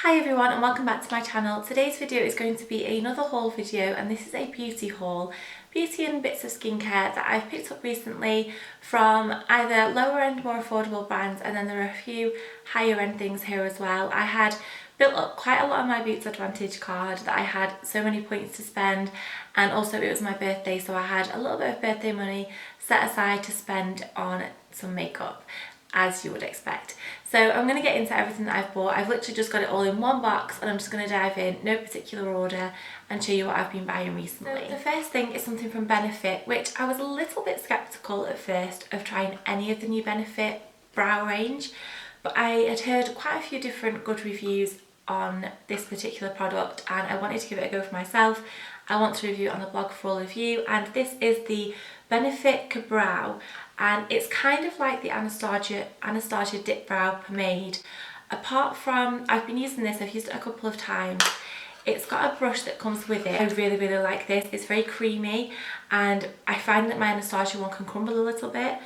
Hi everyone and welcome back to my channel. Today's video is going to be another haul video, and this is a beauty haul. Beauty and bits of skincare that I've picked up recently from either lower end, more affordable brands, and then there are a few higher end things here as well. I had built up quite a lot on my Boots Advantage card that I had so many points to spend, and also it was my birthday, so I had a little bit of birthday money set aside to spend on some makeup, as you would expect. So I'm going to get into everything that I've bought. I've literally just got it all in one box and I'm just going to dive in, no particular order, and show you what I've been buying recently. So the first thing is something from Benefit, which I was a little bit sceptical at first of trying any of the new Benefit brow range, but I had heard quite a few different good reviews on this particular product and I wanted to give it a go for myself. I want to review it on the blog for all of you, and this is the Benefit Brow, and it's kind of like the Anastasia Dip Brow Pomade. Apart from, I've been using this, I've used it a couple of times. It's got a brush that comes with it. I really like this. It's very creamy and I find that my Anastasia one can crumble a little bit.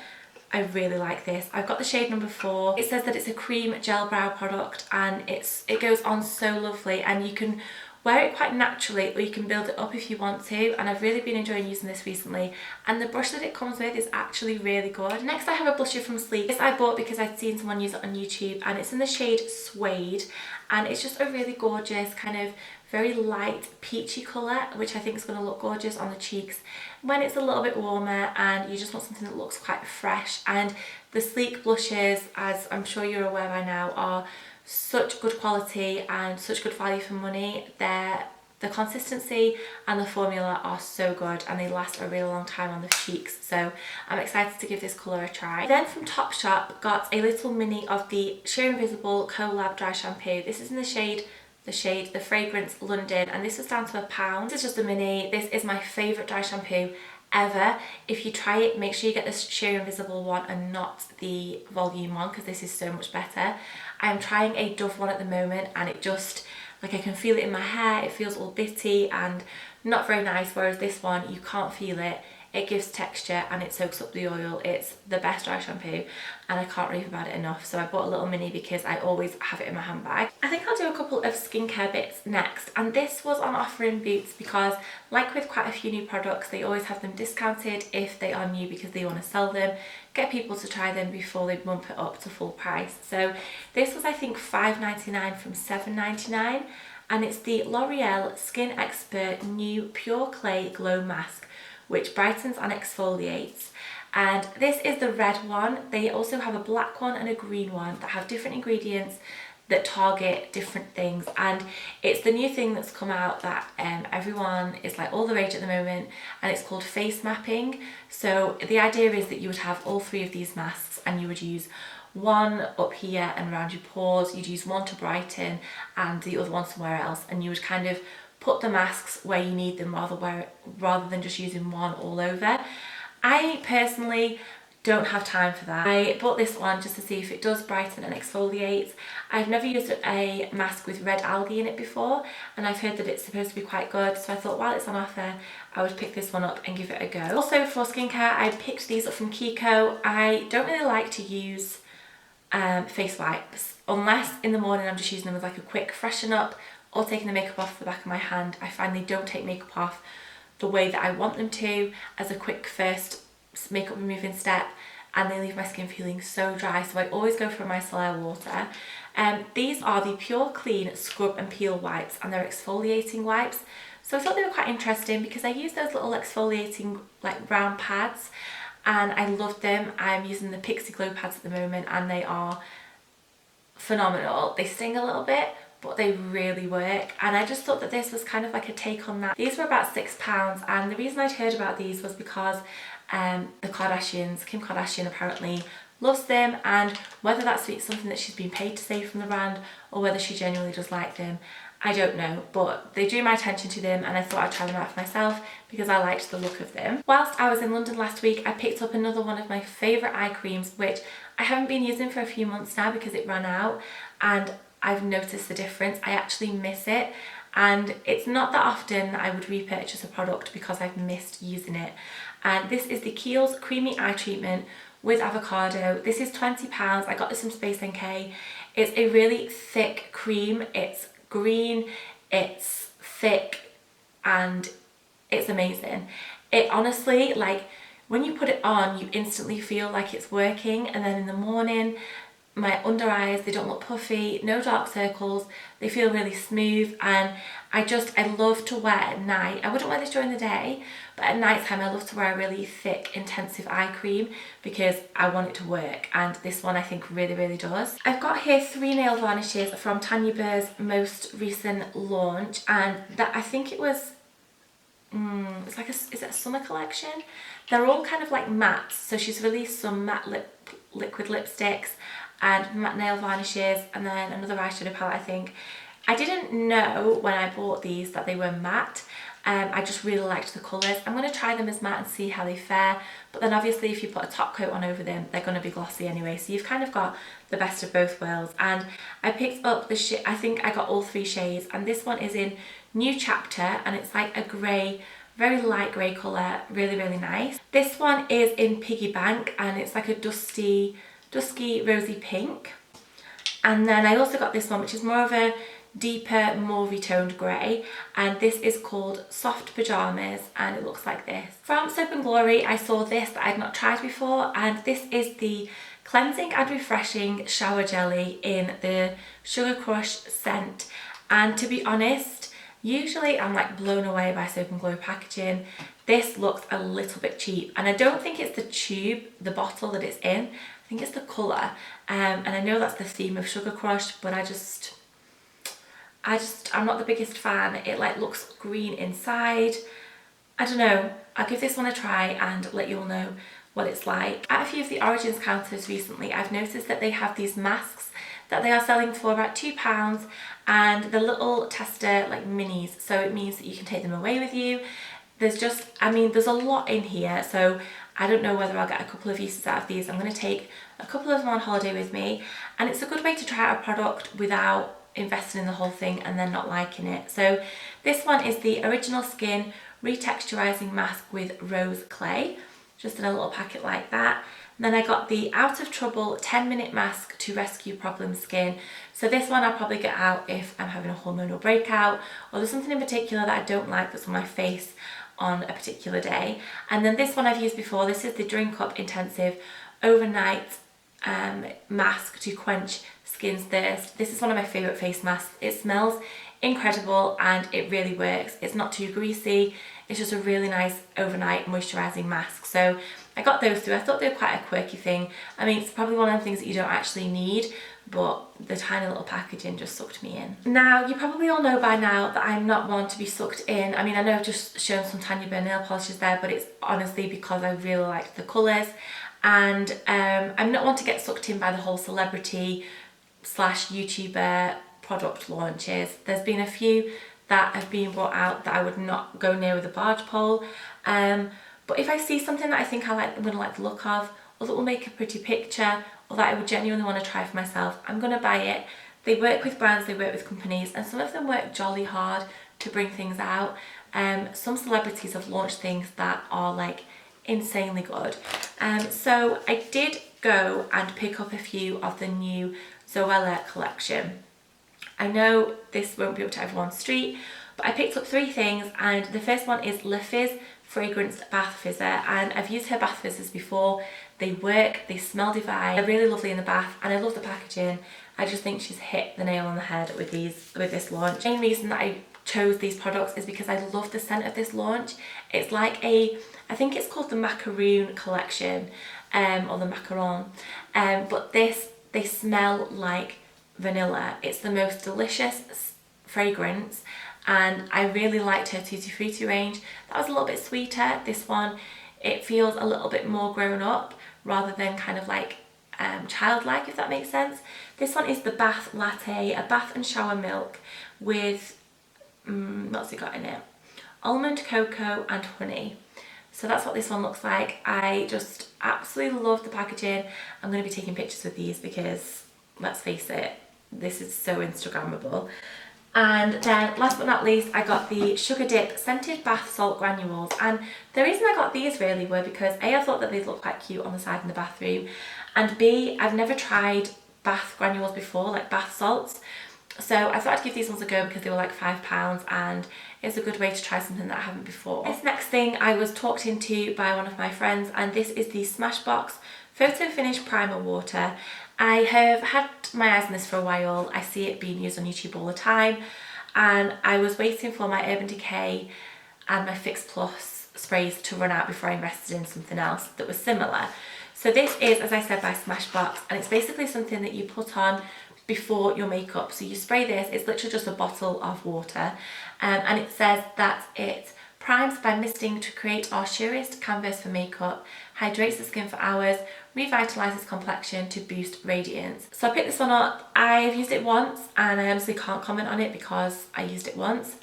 I really like this. I've got the shade number 4. It says that it's a cream gel brow product and it goes on so lovely, and you can wear it quite naturally or you can build it up if you want to, and I've really been enjoying using this recently, and the brush that it comes with is actually really good. Next I have a blusher from Sleek. This I bought because I'd seen someone use it on YouTube, and it's in the shade Suede, and it's just a really gorgeous kind of very light peachy colour, which I think is going to look gorgeous on the cheeks when it's a little bit warmer and you just want something that looks quite fresh. And the Sleek blushes, as I'm sure you're aware by now, are such good quality and such good value for money. The consistency and the formula are so good and they last a really long time on the cheeks, so I'm excited to give this colour a try. Then from Topshop got a little mini of the Sheer Invisible Collab Dry Shampoo. This is in the fragrance London, and this was down to £1. This is just a mini. This is my favourite dry shampoo ever. If you try it, make sure you get the Sheer Invisible one and not the volume one, because this is so much better. I am trying a Dove one at the moment and it just, like, I can feel it in my hair. It feels all bitty and not very nice, whereas this one you can't feel it. It gives texture and it soaks up the oil. It's the best dry shampoo and I can't rave about it enough. So I bought a little mini because I always have it in my handbag. I think I'll do a couple of skincare bits next, and this was on offer in Boots because, like with quite a few new products, they always have them discounted if they are new because they want to sell them, get people to try them before they bump it up to full price. So this was, I think, £5.99 from £7.99, and it's the L'Oreal Skin Expert New Pure Clay Glow Mask, which brightens and exfoliates. And this is the red one. They also have a black one and a green one that have different ingredients that target different things, and it's the new thing that's come out that everyone is like all the rage at the moment, and it's called face mapping. So the idea is that you would have all 3 of these masks and you would use one up here and around your pores, you'd use one to brighten and the other one somewhere else, and you would kind of put the masks where you need them rather than just using one all over. I personally don't have time for that. I bought this one just to see if it does brighten and exfoliate. I've never used a mask with red algae in it before, and I've heard that it's supposed to be quite good, so I thought while it's on offer I would pick this one up and give it a go. Also for skincare, I picked these up from Kiko. I don't really like to use face wipes unless in the morning I'm just using them as like a quick freshen up or taking the makeup off the back of my hand. I find they don't take makeup off the way that I want them to as a quick first makeup removing step, and they leave my skin feeling so dry, so I always go for my micellar water. These are the Pure Clean Scrub and Peel wipes, and they're exfoliating wipes, so I thought they were quite interesting because I use those little exfoliating like brown pads and I loved them. I'm using the Pixie Glow pads at the moment and they are phenomenal. They sting a little bit, but they really work, and I just thought that this was kind of like a take on that. These were about £6, and the reason I'd heard about these was because the Kardashians, Kim Kardashian apparently loves them, and whether that's something that she's been paid to say from the brand or whether she genuinely does like them, I don't know, but they drew my attention to them and I thought I'd try them out for myself because I liked the look of them. Whilst I was in London last week, I picked up another one of my favourite eye creams, which I haven't been using for a few months now because it ran out, and I've noticed the difference. I actually miss it, and it's not that often that I would repurchase a product because I've missed using it. And this is the Kiehl's Creamy Eye Treatment with avocado. This is £20. I got this from Space NK. It's a really thick cream. It's green, it's thick, and it's amazing. It honestly, like, when you put it on, you instantly feel like it's working, and then in the morning, my under eyes, they don't look puffy, no dark circles, they feel really smooth, and I love to wear at night. I wouldn't wear this during the day, but at night time I love to wear a really thick, intensive eye cream because I want it to work, and this one I think really, really does. I've got here 3 nail varnishes from Tanya Burr's most recent launch, and that I think it was, it's like is it a summer collection? They're all kind of like mattes, so she's released some matte liquid lipsticks and matte nail varnishes, and then another eyeshadow palette, I think. I didn't know when I bought these that they were matte. I just really liked the colours. I'm going to try them as matte and see how they fare, but then obviously if you put a top coat on over them, they're going to be glossy anyway, so you've kind of got the best of both worlds. And I picked up the I think I got all 3 shades, and this one is in New Chapter, and it's like a grey, very light grey colour, really, really nice. This one is in Piggy Bank, and it's like a dusky rosy pink. And then I also got this one, which is more of a deeper, mauvey toned grey, and this is called Soft Pyjamas, and it looks like this. From Soap and Glory, I saw this that I'd not tried before, and this is the Cleansing and Refreshing Shower Jelly in the Sugar Crush scent. And to be honest, usually I'm like blown away by Soap and Glory packaging. This looks a little bit cheap, and I don't think it's the tube, the bottle that it's in, I think it's the colour, and I know that's the theme of Sugar Crush, but I'm not the biggest fan. It like looks green inside. I don't know, I'll give this one a try and let you all know what it's like. At a few of the Origins counters recently, I've noticed that they have these masks that they are selling for about £2, and the little tester like minis, so it means that you can take them away with you. There's a lot in here, so I don't know whether I'll get a couple of uses out of these. I'm going to take a couple of them on holiday with me, and it's a good way to try out a product without investing in the whole thing and then not liking it. So this one is the Original Skin Retexturizing Mask with Rose Clay, just in a little packet like that. And then I got the Out of Trouble 10-minute mask to rescue problem skin. So this one I'll probably get out if I'm having a hormonal breakout, or there's something in particular that I don't like that's on my face on a particular day. And then this one I've used before. This is the Drink Up Intensive Overnight Mask to Quench Skin's Thirst. This is one of my favourite face masks. It smells incredible and it really works. It's not too greasy. It's just a really nice overnight moisturising mask. So I got those 2. I thought they were quite a quirky thing. I mean, it's probably one of the things that you don't actually need, but the tiny little packaging just sucked me in. Now, you probably all know by now that I'm not one to be sucked in. I mean, I know I've just shown some Tanya Burr nail polishes there, but it's honestly because I really liked the colours. And I'm not one to get sucked in by the whole celebrity / YouTuber product launches. There's been a few that have been brought out that I would not go near with a barge pole. But if I see something that I think I'm going to like the look of, or that will make a pretty picture, or that I would genuinely want to try for myself, I'm going to buy it. They work with brands, they work with companies, and some of them work jolly hard to bring things out. Some celebrities have launched things that are like insanely good. So I did go and pick up a few of the new Zoella collection. I know this won't be up to everyone's street, but I picked up 3 things, and the first one is Le Fizz Fragrance Bath Fizzer, and I've used her bath fizzers before. They work, they smell divine, they're really lovely in the bath, and I love the packaging. I just think she's hit the nail on the head with this launch. The main reason that I chose these products is because I love the scent of this launch. It's like I think it's called the Macaroon collection, or the Macaron, but they smell like vanilla. It's the most delicious fragrance, and I really liked her Tutti Frutti range. That was a little bit sweeter. This one, it feels a little bit more grown up rather than kind of like childlike, if that makes sense. This one is the Bath Latte, a bath and shower milk with, what's it got in it? Almond, cocoa and honey. So that's what this one looks like. I just absolutely love the packaging. I'm going to be taking pictures with these because, let's face it, this is so Instagrammable. And then last but not least, I got the Sugar Dip Scented Bath Salt Granules, and the reason I got these really were because A, I thought that they'd look quite cute on the side in the bathroom, and B, I've never tried bath granules before, like bath salts. So I thought I'd give these ones a go because they were like £5 and it's a good way to try something that I haven't before. This next thing I was talked into by one of my friends, and this is the Smashbox Photo Finish Primer Water. I have had my eyes on this for a while. I see it being used on YouTube all the time, and I was waiting for my Urban Decay and my Fix Plus sprays to run out before I invested in something else that was similar. So this is, as I said, by Smashbox, and it's basically something that you put on before your makeup. So you spray this, it's literally just a bottle of water, and it says that it primes by misting to create our sheerest canvas for makeup, hydrates the skin for hours, revitalises complexion to boost radiance. So I picked this one up. I've used it once and I honestly can't comment on it because I used it once,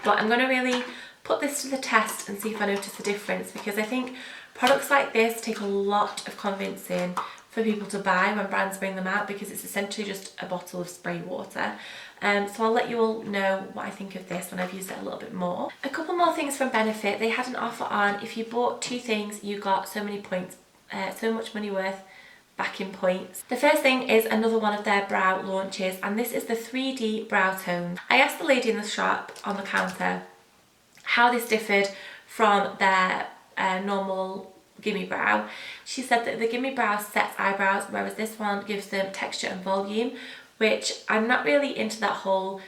but I'm going to really put this to the test and see if I notice a difference, because I think products like this take a lot of convincing for people to buy when brands bring them out, because it's essentially just a bottle of spray water. So I'll let you all know what I think of this when I've used it a little bit more. A couple more things from Benefit. They had an offer on, if you bought 2 things you got so many points, so much money worth back in points. The first thing is another one of their brow launches, and this is the 3D Brow Tone. I asked the lady in the shop on the counter how this differed from their normal Gimme Brow. She said that the Gimme Brow sets eyebrows, whereas this one gives them texture and volume, which I'm not really into that whole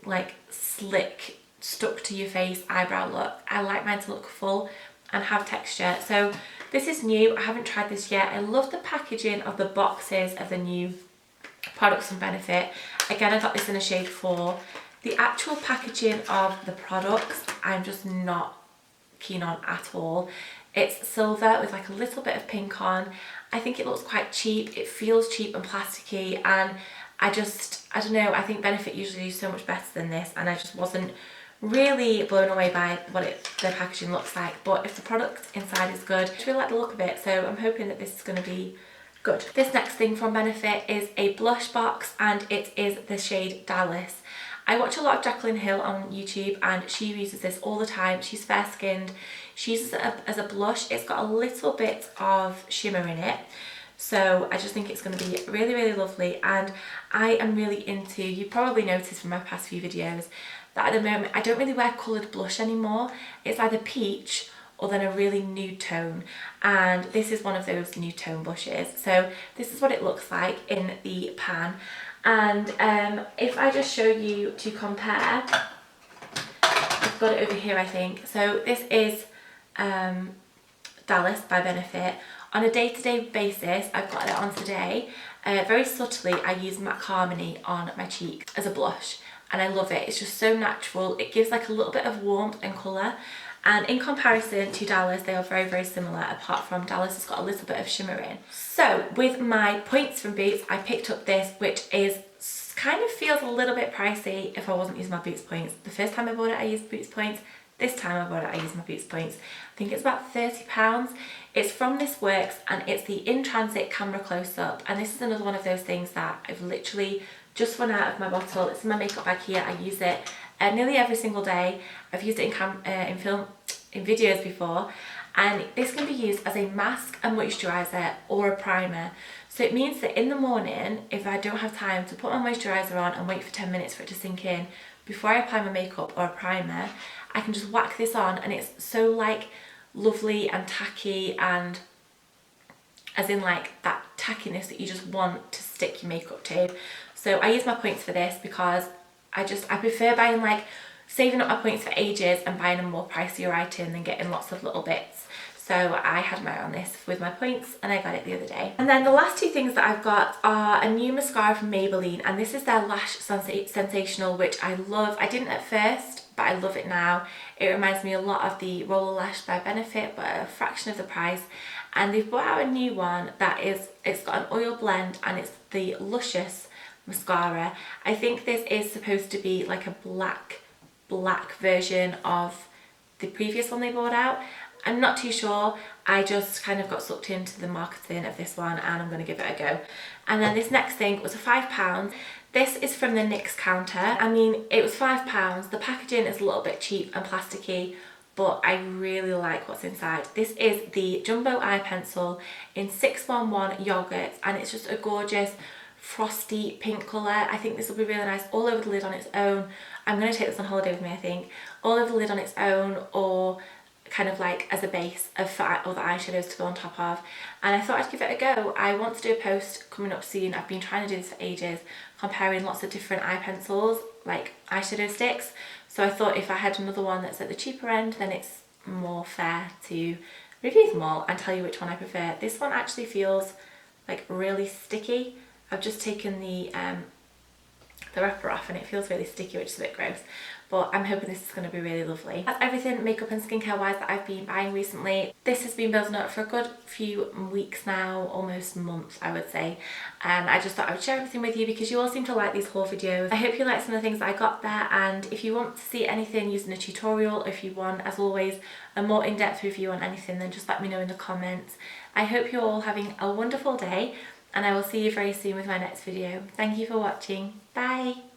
like slick, stuck to your face eyebrow look. I like mine to look full and have texture. So this is new. I haven't tried this yet. I love the packaging of the boxes of the new products from Benefit. Again, I got this in a shade 4. The actual packaging of the products, I'm just not keen on at all. It's silver with like a little bit of pink on. I think it looks quite cheap. It feels cheap and plasticky, and I don't know, I think Benefit usually do so much better than this, and I just wasn't really blown away by what the packaging looks like. But if the product inside is good, I just really like the look of it, so I'm hoping that this is going to be good. This next thing from Benefit is a blush box, and it is the shade Dallas. I watch a lot of Jaclyn Hill on YouTube, and she uses this all the time. She's fair skinned. She uses it as a blush. It's got a little bit of shimmer in it, so I just think it's going to be really, really lovely. And I am really into, you probably noticed from my past few videos, that at the moment I don't really wear coloured blush anymore. It's either peach or then a really nude tone, and this is one of those nude tone blushes. So this is what it looks like in the pan. And if I just show you to compare, I've got it over here I think. So this is Dallas by Benefit. On a day-to-day basis, I've got it on today. Very subtly, I use MAC Harmony on my cheeks as a blush, and I love it. It's just so natural. It gives like a little bit of warmth and colour, and in comparison to Dallas, they are very, very similar, apart from Dallas has got a little bit of shimmer in. So with my points from Boots, I picked up this, which is kind of feels a little bit pricey if I wasn't using my Boots points. The first time I bought it, I used Boots points. This time I bought it, I used my Boots points. I think it's about £30. It's from This Works, and it's the In Transit Camera Close-Up. And this is another one of those things that I've literally just run out of my bottle. It's in my makeup bag here. I use it nearly every single day. I've used it in videos before, and this can be used as a mask, a moisturiser, or a primer. So it means that in the morning, if I don't have time to put my moisturiser on and wait for 10 minutes for it to sink in before I apply my makeup or a primer, I can just whack this on, and it's so like lovely and tacky, and as in like that tackiness that you just want to stick your makeup to. So I use my points for this because I prefer buying, like, saving up my points for ages and buying a more pricier item than getting lots of little bits. So I had my eye on this with my points, and I got it the other day. And then the last 2 things that I've got are a new mascara from Maybelline, and this is their Lash Sensational, which I love. I didn't at first, but I love it now. It reminds me a lot of the Roller Lash by Benefit, but a fraction of the price. And they've brought out a new one that is, it's got an oil blend, and it's the Luscious mascara. I think this is supposed to be like a black version of the previous one they brought out. I'm not too sure. I just kind of got sucked into the marketing of this one, and I'm going to give it a go. And then this next thing was £5. This is from the NYX counter. I mean, it was £5. The packaging is a little bit cheap and plasticky, but I really like what's inside. This is the Jumbo Eye Pencil in 611 Yogurt, and it's just a gorgeous frosty pink colour. I think this will be really nice all over the lid on its own. I'm going to take this on holiday with me, I think. All over the lid on its own, or kind of like as a base of other eyeshadows to go on top of. And I thought I'd give it a go. I want to do a post coming up soon. I've been trying to do this for ages, comparing lots of different eye pencils, like eyeshadow sticks. So I thought if I had another one that's at the cheaper end, then it's more fair to review them all and tell you which one I prefer. This one actually feels like really sticky. I've just taken the wrapper off and it feels really sticky, which is a bit gross, but I'm hoping this is going to be really lovely. That's everything makeup and skincare wise that I've been buying recently. This has been building up for a good few weeks now, almost months I would say, and I just thought I would share everything with you because you all seem to like these haul videos. I hope you like some of the things that I got there, and if you want to see anything using a tutorial, or if you want, as always, a more in-depth review on anything, then just let me know in the comments. I hope you're all having a wonderful day, and I will see you very soon with my next video. Thank you for watching. Bye!